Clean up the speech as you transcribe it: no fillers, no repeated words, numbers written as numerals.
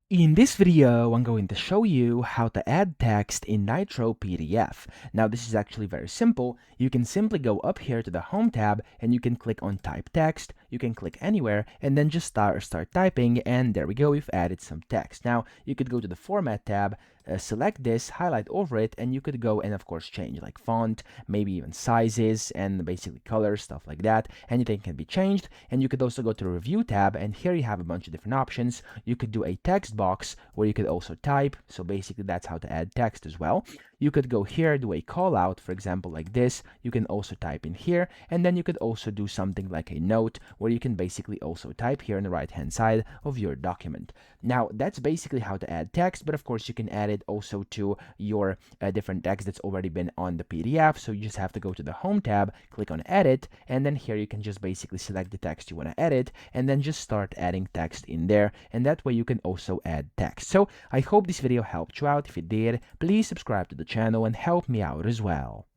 In this video, I'm going to show you how to add text in Nitro PDF. Now, this is actually very simple. You can simply go up here to the Home tab and you can click on Type Text. You can click anywhere and then just start typing, and there we go, we've added some text. Now, you could go to the Format tab, select this, highlight over it, and you could go and, of course, change like font, maybe even sizes, and basically colors, stuff like that. Anything can be changed. And you could also go to the Review tab, and here you have a bunch of different options. You could do a text box where you could also type. So basically, that's how to add text as well. You could go here, do a call out, for example, like this. You can also type in here, and then you could also do something like a note where you can basically also type here on the right hand side of your document. Now, that's basically how to add text, but of course, you can add it also to your different text that's already been on the PDF. So you just have to go to the Home tab, click on Edit, and then here you can just basically select the text you want to edit, and then just start adding text in there, and that way you can also add text. So I hope this video helped you out. If it did, please subscribe to the channel and help me out as well.